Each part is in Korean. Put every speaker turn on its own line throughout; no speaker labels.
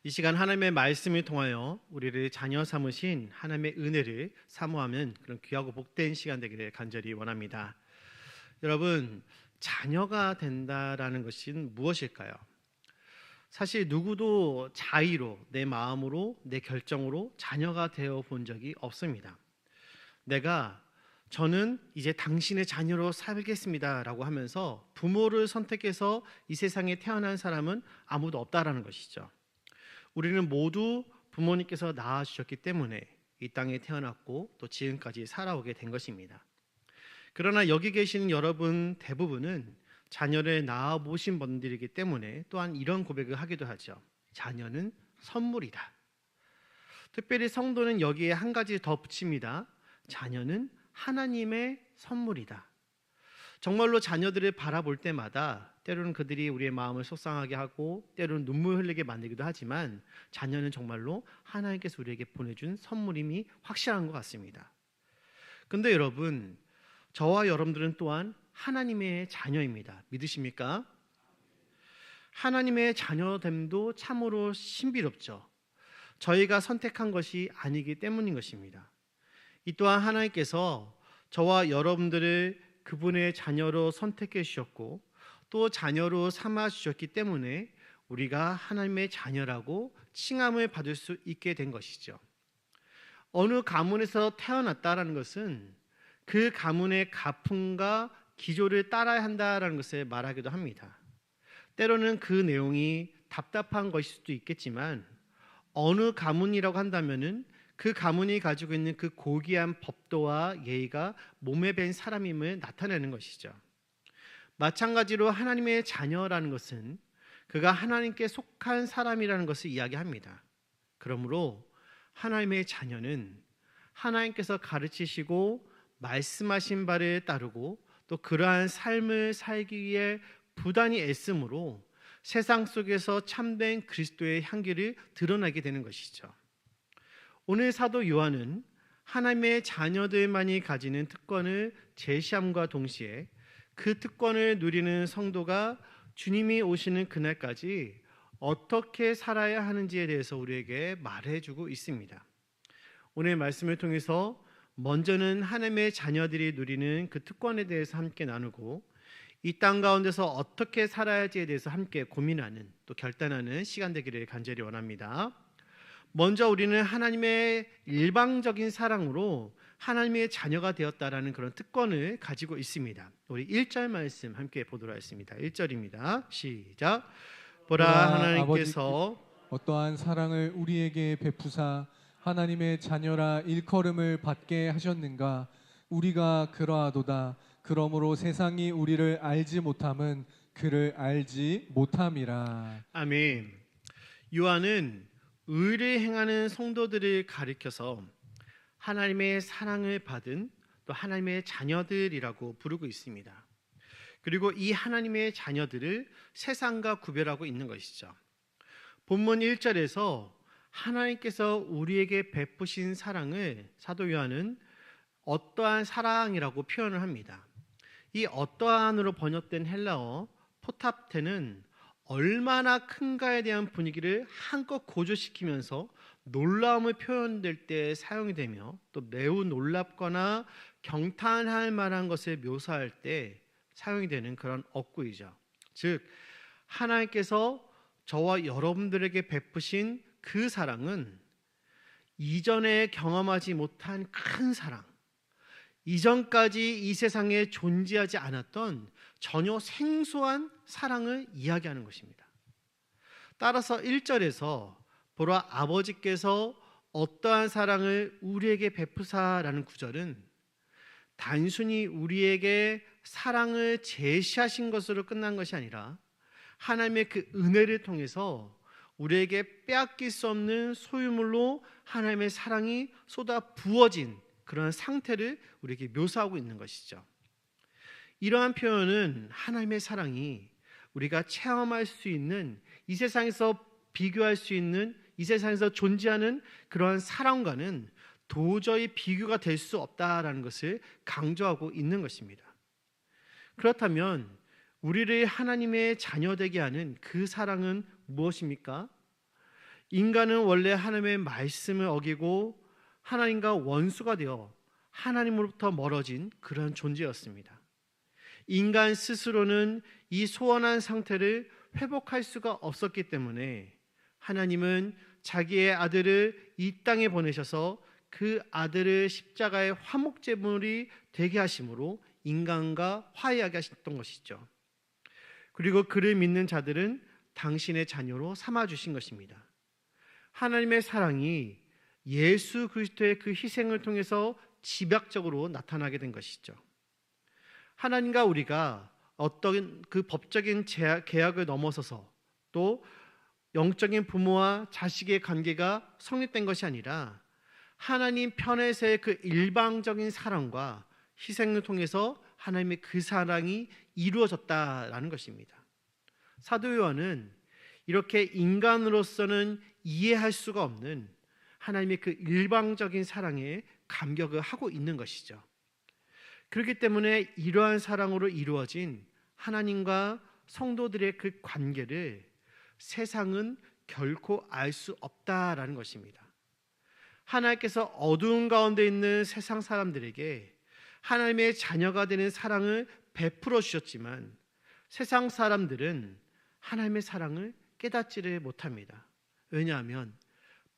이 시간 하나님의 말씀을 통하여 우리를 자녀 삼으신 하나님의 은혜를 사모하는 그런 귀하고 복된 시간 되기를 간절히 원합니다. 여러분, 자녀가 된다라는 것은 무엇일까요? 사실 누구도 자의로 내 마음으로 내 결정으로 자녀가 되어 본 적이 없습니다. 저는 이제 당신의 자녀로 살겠습니다 라고 하면서 부모를 선택해서 이 세상에 태어난 사람은 아무도 없다라는 것이죠. 우리는 모두 부모님께서 낳아주셨기 때문에 이 땅에 태어났고 또 지금까지 살아오게 된 것입니다. 그러나 여기 계시는 여러분 대부분은 자녀를 낳아보신 분들이기 때문에 또한 이런 고백을 하기도 하죠. 자녀는 선물이다. 특별히 성도는 여기에 한 가지 더 붙입니다. 자녀는 하나님의 선물이다. 정말로 자녀들을 바라볼 때마다 때로는 그들이 우리의 마음을 속상하게 하고 때로는 눈물 흘리게 만들기도 하지만 자녀는 정말로 하나님께서 우리에게 보내준 선물임이 확실한 것 같습니다. 근데 여러분, 저와 여러분들은 또한 하나님의 자녀입니다. 믿으십니까? 하나님의 자녀됨도 참으로 신비롭죠. 저희가 선택한 것이 아니기 때문인 것입니다. 이 또한 하나님께서 저와 여러분들을 그분의 자녀로 선택해 주셨고 또 자녀로 삼아 주셨기 때문에 우리가 하나님의 자녀라고 칭함을 받을 수 있게 된 것이죠. 어느 가문에서 태어났다라는 것은 그 가문의 가풍과 기조를 따라야 한다라는 것을 말하기도 합니다. 때로는 그 내용이 답답한 것일 수도 있겠지만 어느 가문이라고 한다면은 그 가문이 가지고 있는 그 고귀한 법도와 예의가 몸에 밴 사람임을 나타내는 것이죠. 마찬가지로 하나님의 자녀라는 것은 그가 하나님께 속한 사람이라는 것을 이야기합니다. 그러므로 하나님의 자녀는 하나님께서 가르치시고 말씀하신 바를 따르고 또 그러한 삶을 살기 위해 부단히 애씀으로 세상 속에서 참된 그리스도의 향기를 드러내게 되는 것이죠. 오늘 사도 요한은 하나님의 자녀들만이 가지는 특권을 제시함과 동시에 그 특권을 누리는 성도가 주님이 오시는 그날까지 어떻게 살아야 하는지에 대해서 우리에게 말해주고 있습니다. 오늘 말씀을 통해서 먼저는 하나님의 자녀들이 누리는 그 특권에 대해서 함께 나누고 이 땅 가운데서 어떻게 살아야지에 대해서 함께 고민하는 또 결단하는 시간 되기를 간절히 원합니다. 먼저 우리는 하나님의 일방적인 사랑으로 하나님의 자녀가 되었다라는 그런 특권을 가지고 있습니다. 우리 1절 말씀 함께 보도록 하겠습니다. 1절입니다. 시작. 보라, 하나님께서
어떠한 사랑을 우리에게 베푸사 하나님의 자녀라 일컬음을 받게 하셨는가. 우리가 그러하도다. 그러므로 세상이 우리를 알지 못함은 그를 알지 못함이라.
아멘. 요한은 의를 행하는 성도들을 가리켜서 하나님의 사랑을 받은 또 하나님의 자녀들이라고 부르고 있습니다. 그리고 이 하나님의 자녀들을 세상과 구별하고 있는 것이죠. 본문 1절에서 하나님께서 우리에게 베푸신 사랑을 사도 요한은 어떠한 사랑이라고 표현을 합니다. 이 어떠한으로 번역된 헬라어 포탑테는 얼마나 큰가에 대한 분위기를 한껏 고조시키면서 놀라움을 표현될 때 사용이 되며 또 매우 놀랍거나 경탄할 만한 것을 묘사할 때 사용이 되는 그런 어구이죠. 즉 하나님께서 저와 여러분들에게 베푸신 그 사랑은 이전에 경험하지 못한 큰 사랑, 이전까지 이 세상에 존재하지 않았던 전혀 생소한 사랑을 이야기하는 것입니다. 따라서 1절에서 보라 아버지께서 어떠한 사랑을 우리에게 베푸사라는 구절은 단순히 우리에게 사랑을 제시하신 것으로 끝난 것이 아니라 하나님의 그 은혜를 통해서 우리에게 빼앗길 수 없는 소유물로 하나님의 사랑이 쏟아 부어진 그런 상태를 우리에게 묘사하고 있는 것이죠. 이러한 표현은 하나님의 사랑이 우리가 체험할 수 있는 이 세상에서 비교할 수 있는 이 세상에서 존재하는 그러한 사랑과는 도저히 비교가 될 수 없다라는 것을 강조하고 있는 것입니다. 그렇다면 우리를 하나님의 자녀되게 하는 그 사랑은 무엇입니까? 인간은 원래 하나님의 말씀을 어기고 하나님과 원수가 되어 하나님으로부터 멀어진 그런 존재였습니다. 인간 스스로는 이 소원한 상태를 회복할 수가 없었기 때문에 하나님은 자기의 아들을 이 땅에 보내셔서 그 아들을 십자가의 화목제물이 되게 하심으로 인간과 화해하게 하셨던 것이죠. 그리고 그를 믿는 자들은 당신의 자녀로 삼아주신 것입니다. 하나님의 사랑이 예수 그리스도의 그 희생을 통해서 집약적으로 나타나게 된 것이죠. 하나님과 우리가 어떤 그 법적인 계약을 넘어서서 또 영적인 부모와 자식의 관계가 성립된 것이 아니라 하나님 편에서의 그 일방적인 사랑과 희생을 통해서 하나님의 그 사랑이 이루어졌다라는 것입니다. 사도 요한은 이렇게 인간으로서는 이해할 수가 없는 하나님의 그 일방적인 사랑에 감격을 하고 있는 것이죠. 그렇기 때문에 이러한 사랑으로 이루어진 하나님과 성도들의 그 관계를 세상은 결코 알 수 없다라는 것입니다. 하나님께서 어두운 가운데 있는 세상 사람들에게 하나님의 자녀가 되는 사랑을 베풀어 주셨지만 세상 사람들은 하나님의 사랑을 깨닫지를 못합니다. 왜냐하면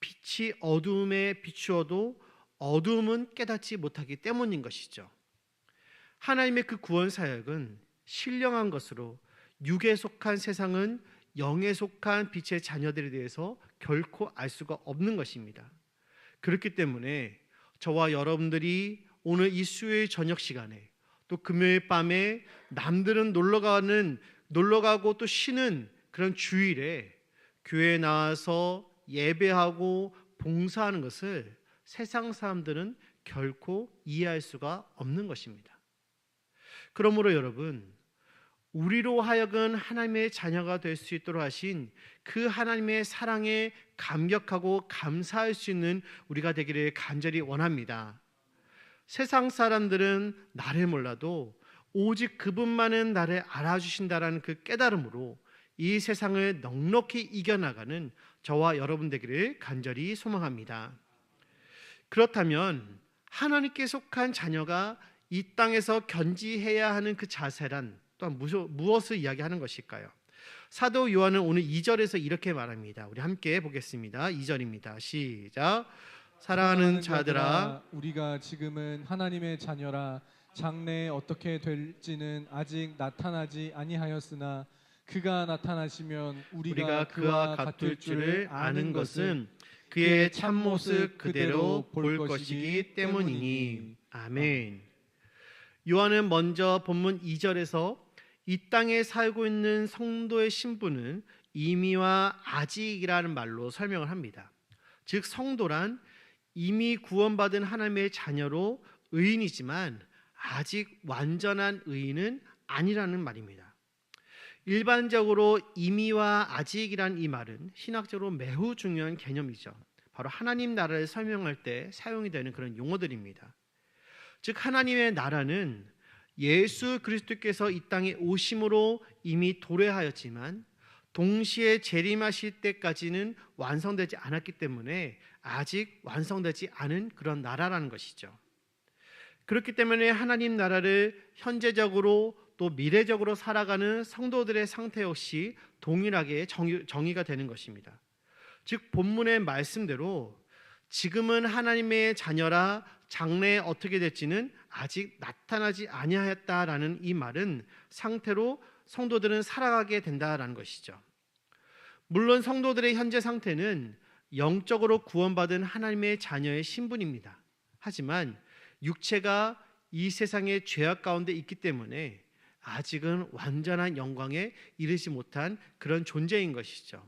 빛이 어두움에 비추어도 어두움은 깨닫지 못하기 때문인 것이죠. 하나님의 그 구원 사역은 신령한 것으로 육에 속한 세상은 영에 속한 빛의 자녀들에 대해서 결코 알 수가 없는 것입니다. 그렇기 때문에 저와 여러분들이 오늘 이 수요일 저녁 시간에 또 금요일 밤에 남들은 놀러가고 또 쉬는 그런 주일에 교회에 나와서 예배하고 봉사하는 것을 세상 사람들은 결코 이해할 수가 없는 것입니다. 그러므로 여러분, 우리로 하여금 하나님의 자녀가 될 수 있도록 하신 그 하나님의 사랑에 감격하고 감사할 수 있는 우리가 되기를 간절히 원합니다. 세상 사람들은 나를 몰라도 오직 그분만은 나를 알아주신다라는 그 깨달음으로 이 세상을 넉넉히 이겨나가는 저와 여러분 되기를 간절히 소망합니다. 그렇다면 하나님께 속한 자녀가 이 땅에서 견지해야 하는 그 자세란 또한 무엇을 이야기하는 것일까요? 사도 요한은 오늘 2절에서 이렇게 말합니다. 우리 함께 보겠습니다. 2절입니다. 시작. 사랑하는 자들아,
우리가 지금은 하나님의 자녀라. 장래에 어떻게 될지는 아직 나타나지 아니하였으나 그가 나타나시면 우리가 그와 같을 줄을 아는 것은
그의 참모습 그대로 볼 것이기 때문이니. 아멘. 요한은 먼저 본문 2절에서 이 땅에 살고 있는 성도의 신분은 이미와 아직이라는 말로 설명을 합니다. 즉 성도란 이미 구원받은 하나님의 자녀로 의인이지만 아직 완전한 의인은 아니라는 말입니다. 일반적으로 이미와 아직이란 이 말은 신학적으로 매우 중요한 개념이죠. 바로 하나님 나라를 설명할 때 사용이 되는 그런 용어들입니다. 즉 하나님의 나라는 예수 그리스도께서 이 땅에 오심으로 이미 도래하였지만 동시에 재림하실 때까지는 완성되지 않았기 때문에 아직 완성되지 않은 그런 나라라는 것이죠. 그렇기 때문에 하나님 나라를 현재적으로 또 미래적으로 살아가는 성도들의 상태 역시 동일하게 정의가 되는 것입니다. 즉 본문의 말씀대로 지금은 하나님의 자녀라 장래에 어떻게 될지는 아직 나타나지 아니하였다라는 이 말은 상태로 성도들은 살아가게 된다라는 것이죠. 물론 성도들의 현재 상태는 영적으로 구원받은 하나님의 자녀의 신분입니다. 하지만 육체가 이 세상의 죄악 가운데 있기 때문에 아직은 완전한 영광에 이르지 못한 그런 존재인 것이죠.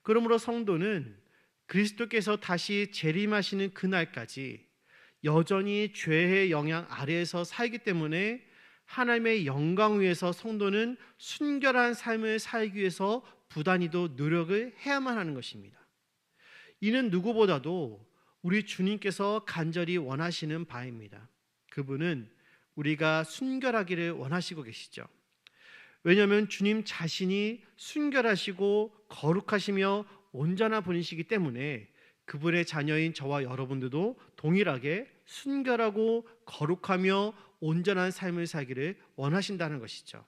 그러므로 성도는 그리스도께서 다시 재림하시는 그날까지 여전히 죄의 영향 아래에서 살기 때문에 하나님의 영광 위에서 성도는 순결한 삶을 살기 위해서 부단히도 노력을 해야만 하는 것입니다. 이는 누구보다도 우리 주님께서 간절히 원하시는 바입니다. 그분은 우리가 순결하기를 원하시고 계시죠. 왜냐하면 주님 자신이 순결하시고 거룩하시며 온전한 분이시기 때문에 그분의 자녀인 저와 여러분들도 동일하게 순결하고 거룩하며 온전한 삶을 살기를 원하신다는 것이죠.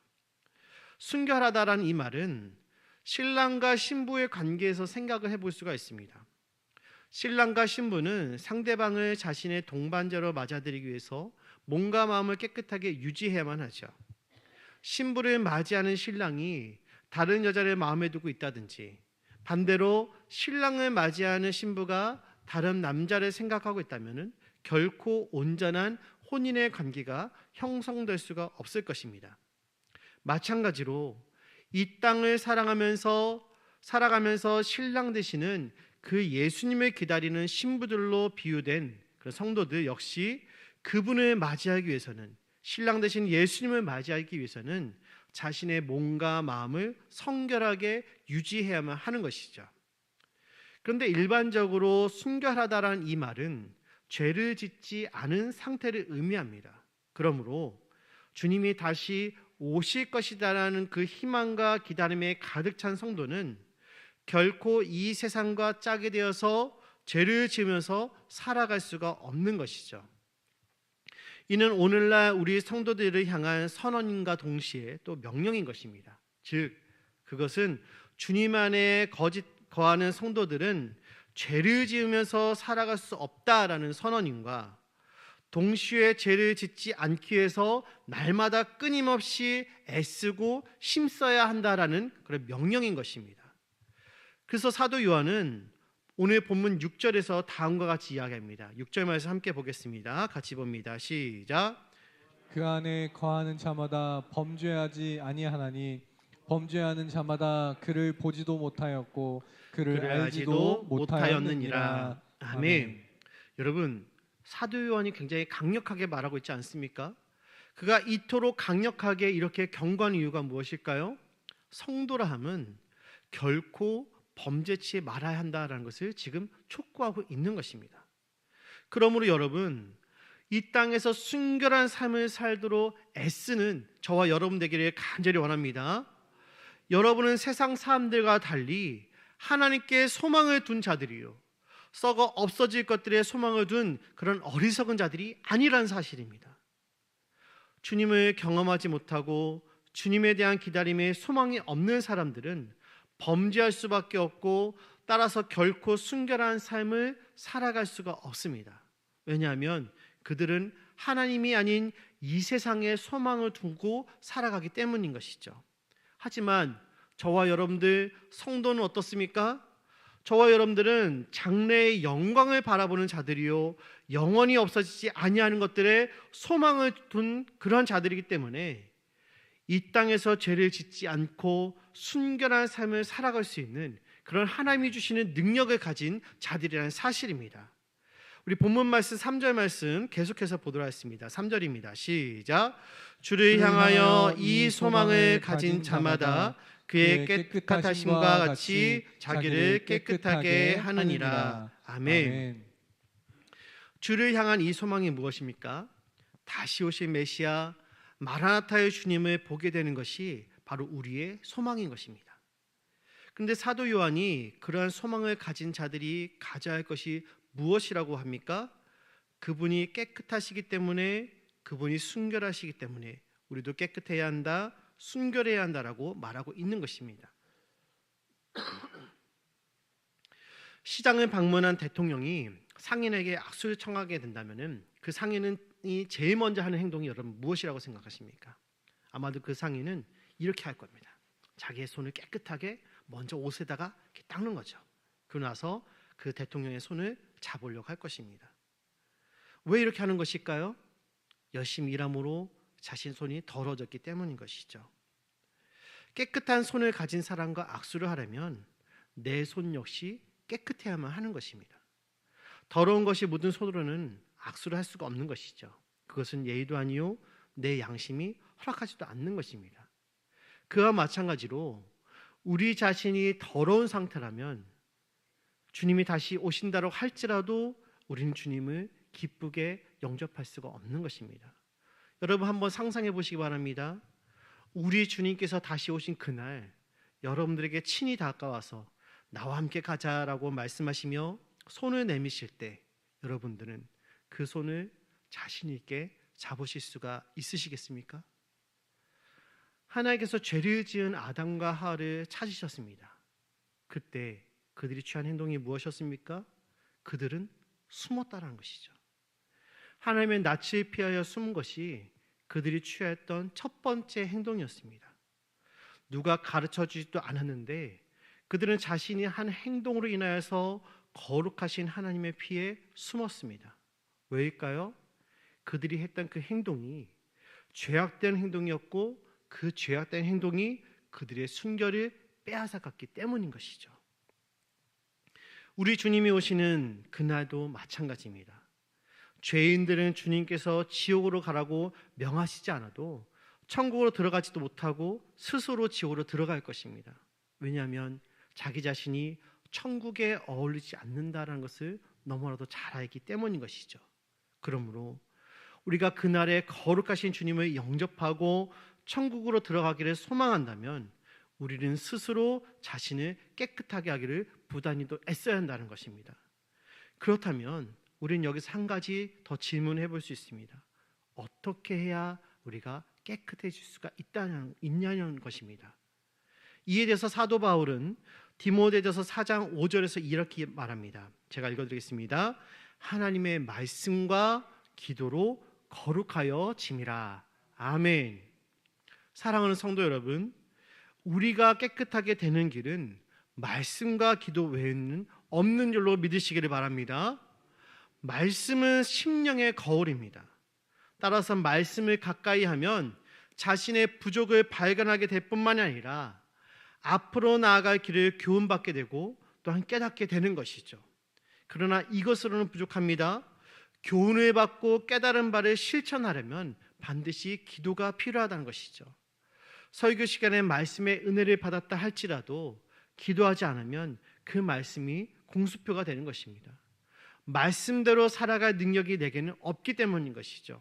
순결하다라는 이 말은 신랑과 신부의 관계에서 생각을 해볼 수가 있습니다. 신랑과 신부는 상대방을 자신의 동반자로 맞아들이기 위해서 몸과 마음을 깨끗하게 유지해야만 하죠. 신부를 맞이하는 신랑이 다른 여자를 마음에 두고 있다든지, 반대로 신랑을 맞이하는 신부가 다른 남자를 생각하고 있다면 결코 온전한 혼인의 관계가 형성될 수가 없을 것입니다. 마찬가지로 이 땅을 살아가면서 신랑 되시는 그 예수님을 기다리는 신부들로 비유된 그런 성도들 역시 그분을 맞이하기 위해서는, 신랑 되신 예수님을 맞이하기 위해서는 자신의 몸과 마음을 성결하게 유지해야만 하는 것이죠. 그런데 일반적으로 순결하다라는 이 말은 죄를 짓지 않은 상태를 의미합니다. 그러므로 주님이 다시 오실 것이다라는 그 희망과 기다림에 가득 찬 성도는 결코 이 세상과 짝이 되어서 죄를 지으면서 살아갈 수가 없는 것이죠. 이는 오늘날 우리 성도들을 향한 선언인과 동시에 또 명령인 것입니다. 즉 그것은 주님 안에 거하는 성도들은 죄를 지으면서 살아갈 수 없다라는 선언인과 동시에 죄를 짓지 않기 위해서 날마다 끊임없이 애쓰고 힘써야 한다라는 그런 명령인 것입니다. 그래서 사도 요한은 오늘 본문 6절에서 다음과 같이 이야기합니다. 6절 말씀 함께 보겠습니다. 같이 봅니다. 시작.
그 안에 거하는 자마다 범죄하지 아니하나니 범죄하는 자마다 그를 보지도 못하였고 그를 알지도 못하였느니라.
아멘. 여러분, 사도 요한이 굉장히 강력하게 말하고 있지 않습니까? 그가 이토록 강력하게 이렇게 경고하는 이유가 무엇일까요? 성도라 함은 결코 범죄치 말아야 한다라는 것을 지금 촉구하고 있는 것입니다. 그러므로 여러분, 이 땅에서 순결한 삶을 살도록 애쓰는 저와 여러분 되기를 간절히 원합니다. 여러분은 세상 사람들과 달리 하나님께 소망을 둔 자들이요, 썩어 없어질 것들에 소망을 둔 그런 어리석은 자들이 아니란 사실입니다. 주님을 경험하지 못하고 주님에 대한 기다림에 소망이 없는 사람들은 범죄할 수밖에 없고 따라서 결코 순결한 삶을 살아갈 수가 없습니다. 왜냐하면 그들은 하나님이 아닌 이 세상에 소망을 두고 살아가기 때문인 것이죠. 하지만 저와 여러분들 성도는 어떻습니까? 저와 여러분들은 장래의 영광을 바라보는 자들이요, 영원히 없어지지 아니하는 것들에 소망을 둔 그런 자들이기 때문에 이 땅에서 죄를 짓지 않고 순결한 삶을 살아갈 수 있는 그런 하나님이 주시는 능력을 가진 자들이라는 사실입니다. 우리 본문 말씀 3절 말씀 계속해서 보도록 하겠습니다. 3절입니다. 시작. 주를 향하여 이 소망을 가진 자마다 그의 깨끗하심과 같이 자기를 깨끗하게 하느니라. 아멘. 주를 향한 이 소망이 무엇입니까? 다시 오실 메시아 마라나타의 주님을 보게 되는 것이 바로 우리의 소망인 것입니다. 그런데 사도 요한이 그러한 소망을 가진 자들이 가져야 할 것이 무엇이라고 합니까? 그분이 깨끗하시기 때문에, 그분이 순결하시기 때문에 우리도 깨끗해야 한다, 순결해야 한다라고 말하고 있는 것입니다. 시장을 방문한 대통령이 상인에게 악수를 청하게 된다면 그 상인이 제일 먼저 하는 행동이 여러분 무엇이라고 생각하십니까? 아마도 그 상인은 이렇게 할 겁니다. 자기의 손을 깨끗하게 먼저 옷에다가 이렇게 닦는 거죠. 그러고 나서 그 대통령의 손을 잡으려고 할 것입니다. 왜 이렇게 하는 것일까요? 열심히 일함으로 자신 손이 더러워졌기 때문인 것이죠. 깨끗한 손을 가진 사람과 악수를 하려면 내 손 역시 깨끗해야만 하는 것입니다. 더러운 것이 묻은 손으로는 악수를 할 수가 없는 것이죠. 그것은 예의도 아니요 내 양심이 허락하지도 않는 것입니다. 그와 마찬가지로 우리 자신이 더러운 상태라면 주님이 다시 오신다고 할지라도 우리는 주님을 기쁘게 영접할 수가 없는 것입니다. 여러분 한번 상상해 보시기 바랍니다. 우리 주님께서 다시 오신 그날 여러분들에게 친히 다가와서 나와 함께 가자라고 말씀하시며 손을 내미실 때 여러분들은 그 손을 자신 있게 잡으실 수가 있으시겠습니까? 하나님께서 죄를 지은 아담과 하와를 찾으셨습니다. 그때 그들이 취한 행동이 무엇이었습니까? 그들은 숨었다는 것이죠. 하나님의 낯을 피하여 숨은 것이 그들이 취했던 첫 번째 행동이었습니다. 누가 가르쳐 주지도 않았는데 그들은 자신이 한 행동으로 인하여서 거룩하신 하나님의 피에 숨었습니다. 왜일까요? 그들이 했던 그 행동이 죄악된 행동이었고 그 죄악된 행동이 그들의 순결을 빼앗아갔기 때문인 것이죠. 우리 주님이 오시는 그날도 마찬가지입니다. 죄인들은 주님께서 지옥으로 가라고 명하시지 않아도 천국으로 들어가지도 못하고 스스로 지옥으로 들어갈 것입니다. 왜냐하면 자기 자신이 천국에 어울리지 않는다는 것을 너무나도 잘 알기 때문인 것이죠. 그러므로 우리가 그날에 거룩하신 주님을 영접하고 천국으로 들어가기를 소망한다면 우리는 스스로 자신을 깨끗하게 하기를 부단히도 애써야 한다는 것입니다. 그렇다면 우리는 여기서 한 가지 더 질문해 볼 수 있습니다. 어떻게 해야 우리가 깨끗해질 수가 있냐는 것입니다. 이에 대해서 사도 바울은 디모데전서 4장 5절에서 이렇게 말합니다. 제가 읽어드리겠습니다. 하나님의 말씀과 기도로 거룩하여 짐이라. 아멘. 사랑하는 성도 여러분, 우리가 깨끗하게 되는 길은 말씀과 기도 외에는 없는 줄로 믿으시기를 바랍니다. 말씀은 심령의 거울입니다. 따라서 말씀을 가까이 하면 자신의 부족을 발견하게 될 뿐만이 아니라 앞으로 나아갈 길을 교훈받게 되고 또한 깨닫게 되는 것이죠. 그러나 이것으로는 부족합니다. 교훈을 받고 깨달은 바를 실천하려면 반드시 기도가 필요하다는 것이죠. 설교 시간에 말씀의 은혜를 받았다 할지라도 기도하지 않으면 그 말씀이 공수표가 되는 것입니다. 말씀대로 살아갈 능력이 내게는 없기 때문인 것이죠.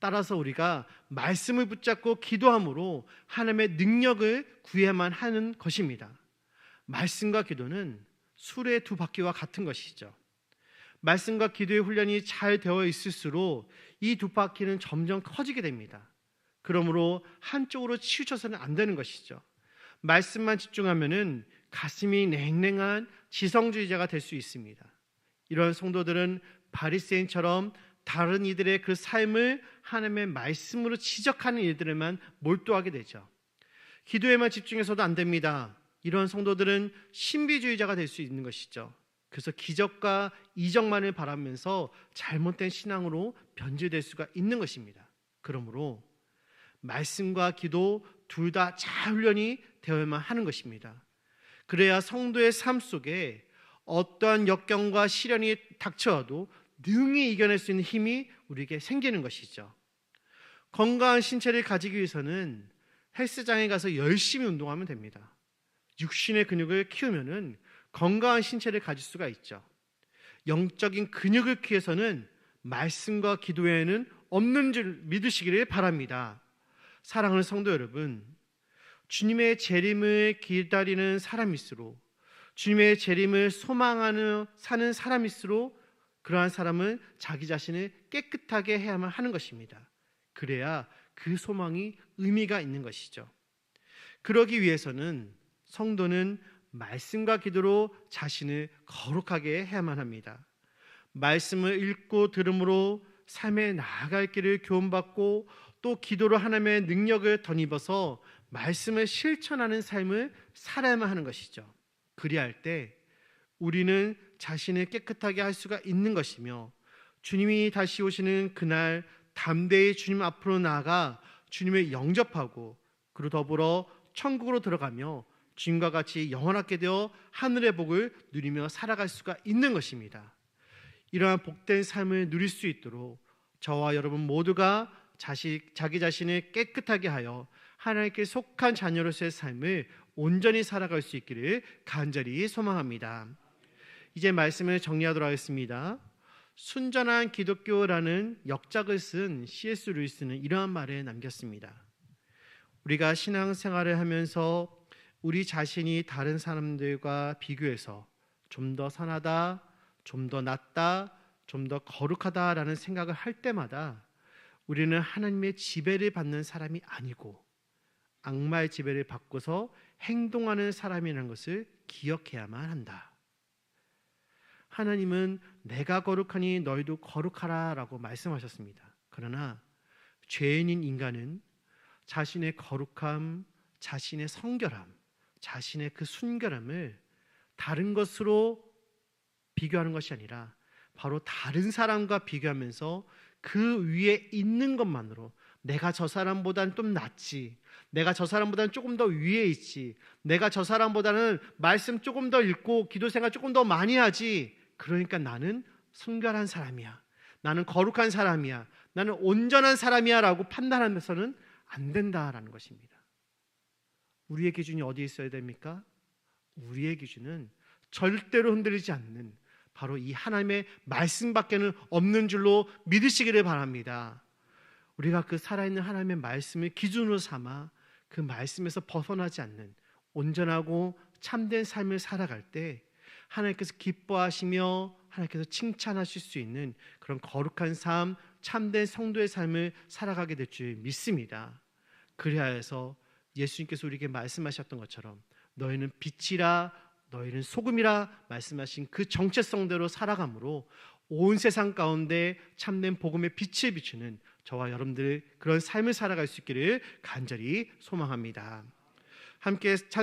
따라서 우리가 말씀을 붙잡고 기도함으로 하나님의 능력을 구해야만 하는 것입니다. 말씀과 기도는 수레의 두 바퀴와 같은 것이죠. 말씀과 기도의 훈련이 잘 되어 있을수록 이 두 바퀴는 점점 커지게 됩니다. 그러므로 한쪽으로 치우쳐서는 안 되는 것이죠. 말씀만 집중하면은 가슴이 냉랭한 지성주의자가 될 수 있습니다. 이런 성도들은 바리새인처럼 다른 이들의 그 삶을 하나님의 말씀으로 지적하는 일들에만 몰두하게 되죠. 기도에만 집중해서도 안 됩니다. 이런 성도들은 신비주의자가 될 수 있는 것이죠. 그래서 기적과 이적만을 바라면서 잘못된 신앙으로 변질될 수가 있는 것입니다. 그러므로 말씀과 기도 둘 다 잘 훈련이 되어야만 하는 것입니다. 그래야 성도의 삶 속에 어떠한 역경과 시련이 닥쳐와도 능히 이겨낼 수 있는 힘이 우리에게 생기는 것이죠. 건강한 신체를 가지기 위해서는 헬스장에 가서 열심히 운동하면 됩니다. 육신의 근육을 키우면은 건강한 신체를 가질 수가 있죠. 영적인 근육을 키우기 위해서는 말씀과 기도 외에는 없는 줄 믿으시기를 바랍니다. 사랑하는 성도 여러분, 주님의 재림을 기다리는 사람일수록, 주님의 재림을 소망하는 사는 사람일수록 그러한 사람은 자기 자신을 깨끗하게 해야만 하는 것입니다. 그래야 그 소망이 의미가 있는 것이죠. 그러기 위해서는 성도는 말씀과 기도로 자신을 거룩하게 해야만 합니다. 말씀을 읽고 들음으로 삶에 나아갈 길을 교훈받고 또 기도로 하나님의 능력을 덧입어서 말씀을 실천하는 삶을 살아야만 하는 것이죠. 그리할 때 우리는 자신을 깨끗하게 할 수가 있는 것이며 주님이 다시 오시는 그날 담대히 주님 앞으로 나아가 주님을 영접하고 그리고 더불어 천국으로 들어가며 주님과 같이 영원하게 되어 하늘의 복을 누리며 살아갈 수가 있는 것입니다. 이러한 복된 삶을 누릴 수 있도록 저와 여러분 모두가 자기 자신을 깨끗하게 하여 하나님께 속한 자녀로서의 삶을 온전히 살아갈 수 있기를 간절히 소망합니다. 이제 말씀을 정리하도록 하겠습니다. 순전한 기독교라는 역작을 쓴 C.S. 루이스는 이러한 말을 남겼습니다. 우리가 신앙생활을 하면서 우리 자신이 다른 사람들과 비교해서 좀 더 선하다, 좀 더 낫다, 좀 더 거룩하다라는 생각을 할 때마다 우리는 하나님의 지배를 받는 사람이 아니고 악마의 지배를 받고서 행동하는 사람이라는 것을 기억해야만 한다. 하나님은 내가 거룩하니 너희도 거룩하라 라고 말씀하셨습니다. 그러나 죄인인 인간은 자신의 거룩함, 자신의 성결함, 자신의 그 순결함을 다른 것으로 비교하는 것이 아니라 바로 다른 사람과 비교하면서 그 위에 있는 것만으로 내가 저 사람보다는 좀 낫지, 내가 저 사람보다는 조금 더 위에 있지, 내가 저 사람보다는 말씀 조금 더 읽고 기도 생활 조금 더 많이 하지, 그러니까 나는 순결한 사람이야, 나는 거룩한 사람이야, 나는 온전한 사람이야 라고 판단하면서는 안 된다라는 것입니다. 우리의 기준이 어디에 있어야 됩니까? 우리의 기준은 절대로 흔들리지 않는 바로 이 하나님의 말씀밖에는 없는 줄로 믿으시기를 바랍니다. 우리가 그 살아있는 하나님의 말씀을 기준으로 삼아 그 말씀에서 벗어나지 않는 온전하고 참된 삶을 살아갈 때 하나님께서 기뻐하시며 하나님께서 칭찬하실 수 있는 그런 거룩한 삶, 참된 성도의 삶을 살아가게 될 줄 믿습니다. 그래야 해서 예수님께서 우리에게 말씀하셨던 것처럼 너희는 빛이라, 너희는 소금이라 말씀하신 그 정체성대로 살아감으로 온 세상 가운데 참된 복음의 빛을 비추는 저와 여러분들 그런 삶을 살아갈 수 있기를 간절히 소망합니다. 함께 찬송